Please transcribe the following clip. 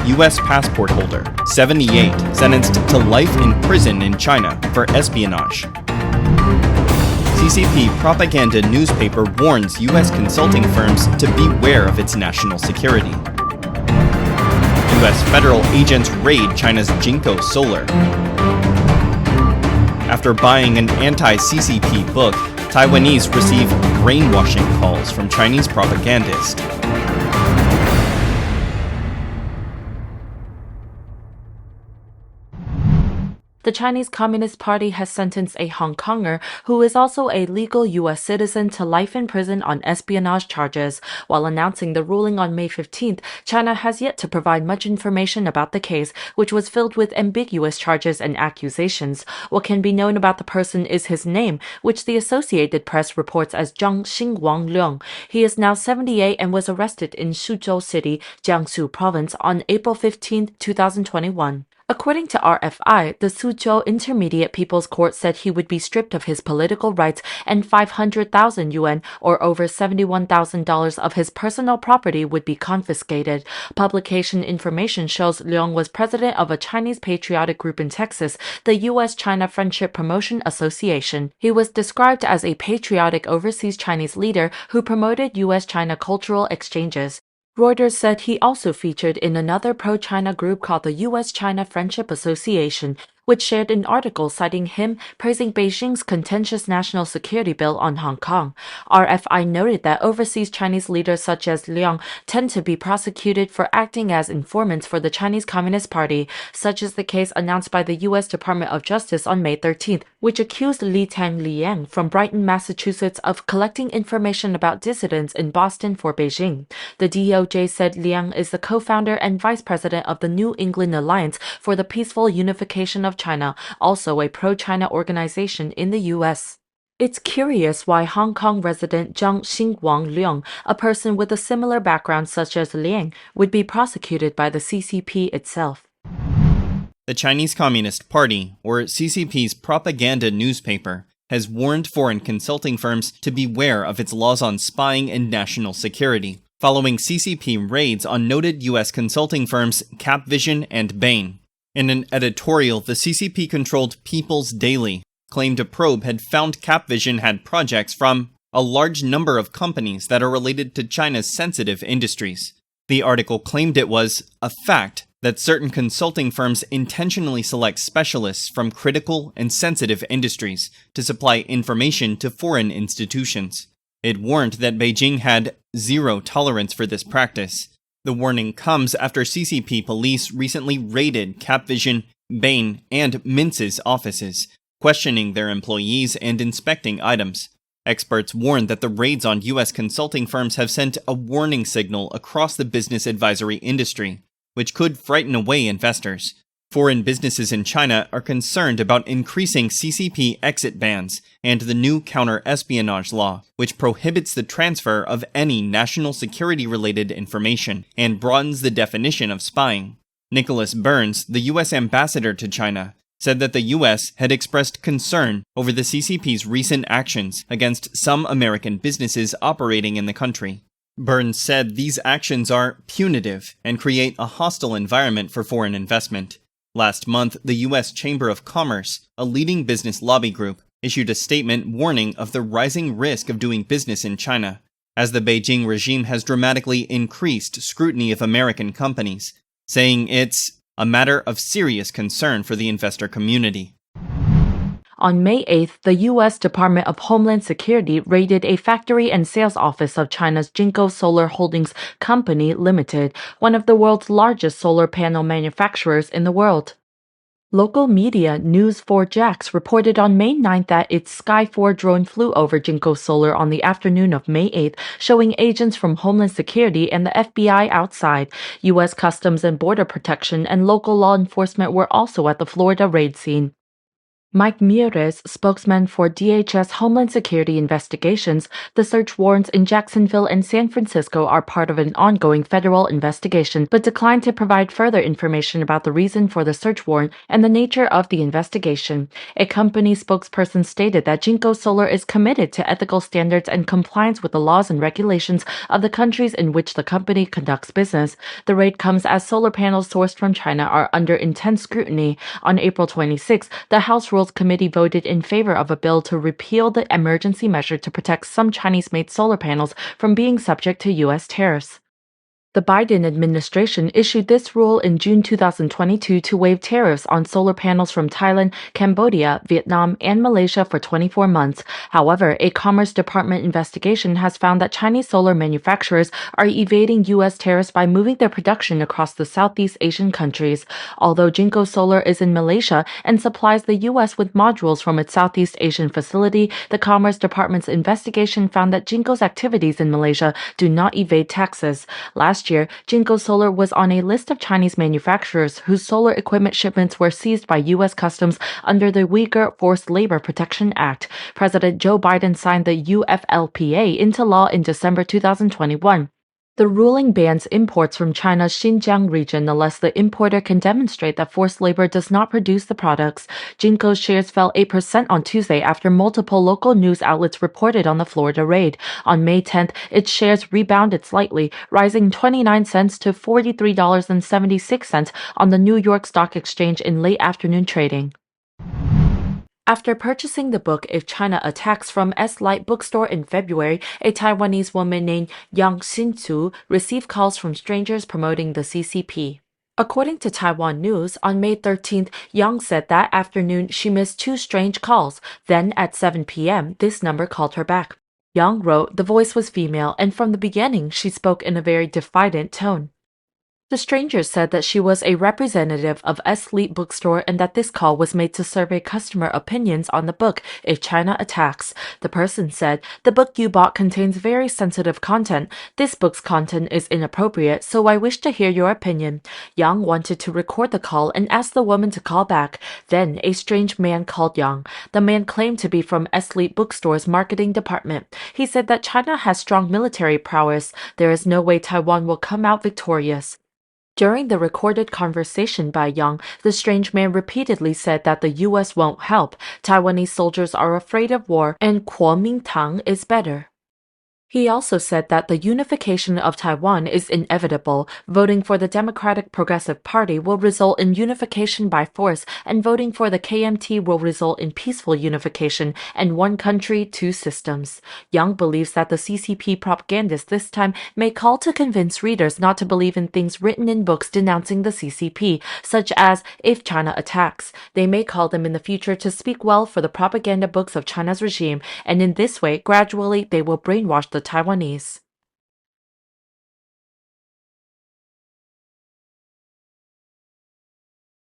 U.S. passport holder, 78, sentenced to life in prison in China for espionage. CCP propaganda newspaper warns U.S. consulting firms to beware of its national security. U.S. federal agents raid China's Jinko solar. After buying an anti-CCP book, Taiwanese receive brainwashing calls from Chinese propagandist. The Chinese Communist Party has sentenced a Hong Konger who is also a legal U.S. citizen to life in prison on espionage charges. While announcing the ruling on May 15th, China has yet to provide much information about the case, which was filled with ambiguous charges and accusations. What can be known about the person is his name, which the Associated Press reports as Zhang Xinguang Leung. He is now 78 and was arrested in Suzhou City, Jiangsu Province on April 15, 2021. According to RFI, the Suzhou Intermediate People's Court said he would be stripped of his political rights and 500,000 yuan, or over $71,000 of his personal property would be confiscated. Publication information shows Leung was president of a Chinese patriotic group in Texas, the U.S.-China Friendship Promotion Association. He was described as a patriotic overseas Chinese leader who promoted U.S.-China cultural exchanges. Reuters said he also featured in another pro-China group called the U.S.-China Friendship Association, which shared an article citing him praising Beijing's contentious national security bill on Hong Kong. RFI noted that overseas Chinese leaders such as Leung tend to be prosecuted for acting as informants for the Chinese Communist Party. Such is the case announced by the U.S. Department of Justice on May 13th, which accused Li Tang Liang from Brighton, Massachusetts of collecting information about dissidents in Boston for Beijing. The DOJ said Liang is the co-founder and vice president of the New England Alliance for the Peaceful Unification of China, also a pro-China organization in the U.S. It's curious why Hong Kong resident Zhang Xinguang Leung, a person with a similar background such as Liang, would be prosecuted by the CCP itself. The Chinese Communist Party, or CCP's propaganda newspaper, has warned foreign consulting firms to beware of its laws on spying and national security, following CCP raids on noted U.S. consulting firms Capvision and Bain. In an editorial, the CCP-controlled People's Daily claimed a probe had found Capvision had projects from a large number of companies that are related to China's sensitive industries. The article claimed it was a fact that certain consulting firms intentionally select specialists from critical and sensitive industries to supply information to foreign institutions. It warned that Beijing had zero tolerance for this practice. The warning comes after CCP police recently raided Capvision, Bain, and Mintz's offices, questioning their employees and inspecting items. Experts warn that the raids on U.S. consulting firms have sent a warning signal across the business advisory industry, which could frighten away investors. Foreign businesses in China are concerned about increasing CCP exit bans and the new counter-espionage law, which prohibits the transfer of any national security-related information and broadens the definition of spying. Nicholas Burns, the U.S. ambassador to China, said that the U.S. had expressed concern over the CCP's recent actions against some American businesses operating in the country. Burns said these actions are punitive and create a hostile environment for foreign investment. Last month, the U.S. Chamber of Commerce, a leading business lobby group, issued a statement warning of the rising risk of doing business in China, as the Beijing regime has dramatically increased scrutiny of American companies, saying it's a matter of serious concern for the investor community. On May 8th, the U.S. Department of Homeland Security raided a factory and sales office of China's Jinko Solar Holdings Company Limited, one of the world's largest solar panel manufacturers in the world. Local media News4Jax reported on May 9th that its Sky 4 drone flew over Jinko Solar on the afternoon of May 8th, showing agents from Homeland Security and the FBI outside. U.S. Customs and Border Protection and local law enforcement were also at the Florida raid scene. Mike Mieres, spokesman for DHS Homeland Security investigations, the search warrants in Jacksonville and San Francisco are part of an ongoing federal investigation, but declined to provide further information about the reason for the search warrant and the nature of the investigation. A company spokesperson stated that Jinko Solar is committed to ethical standards and compliance with the laws and regulations of the countries in which the company conducts business. The raid comes as solar panels sourced from China are under intense scrutiny. On April 26, the House Rules Committee voted in favor of a bill to repeal the emergency measure to protect some Chinese-made solar panels from being subject to U.S. tariffs. The Biden administration issued this rule in June 2022 to waive tariffs on solar panels from Thailand, Cambodia, Vietnam, and Malaysia for 24 months. However, a Commerce Department investigation has found that Chinese solar manufacturers are evading U.S. tariffs by moving their production across the Southeast Asian countries. Although Jinko Solar is in Malaysia and supplies the U.S. with modules from its Southeast Asian facility, the Commerce Department's investigation found that Jinko's activities in Malaysia do not evade taxes. Last year, Jinko Solar was on a list of Chinese manufacturers whose solar equipment shipments were seized by U.S. Customs under the Uyghur Forced Labor Protection Act. President Joe Biden signed the UFLPA into law in December 2021. The ruling bans imports from China's Xinjiang region unless the importer can demonstrate that forced labor does not produce the products. Jinko's shares fell 8% on Tuesday after multiple local news outlets reported on the Florida raid. On May 10th, its shares rebounded slightly, rising 29 cents to $43.76 on the New York Stock Exchange in late afternoon trading. After purchasing the book If China Attacks from S-Light Bookstore in February, a Taiwanese woman named Yang Xinzu received calls from strangers promoting the CCP. According to Taiwan News, on May 13th, Yang said that afternoon she missed two strange calls. Then at 7 p.m., this number called her back. Yang wrote the voice was female, and from the beginning she spoke in a very diffident tone. The stranger said that she was a representative of S-Light Bookstore and that this call was made to survey customer opinions on the book If China Attacks. The person said, "The book you bought contains very sensitive content. This book's content is inappropriate, so I wish to hear your opinion." Yang wanted to record the call and asked the woman to call back. Then a strange man called Yang. The man claimed to be from S-Light Bookstore's marketing department. He said that China has strong military prowess. There is no way Taiwan will come out victorious. During the recorded conversation by Yang, the strange man repeatedly said that the U.S. won't help, Taiwanese soldiers are afraid of war, and Kuomintang is better. He also said that the unification of Taiwan is inevitable. Voting for the Democratic Progressive Party will result in unification by force, and voting for the KMT will result in peaceful unification and one country, two systems. Yang believes that the CCP propagandists this time may call to convince readers not to believe in things written in books denouncing the CCP, such as If China Attacks. They may call them in the future to speak well for the propaganda books of China's regime, and in this way, gradually, they will brainwash the Taiwanese.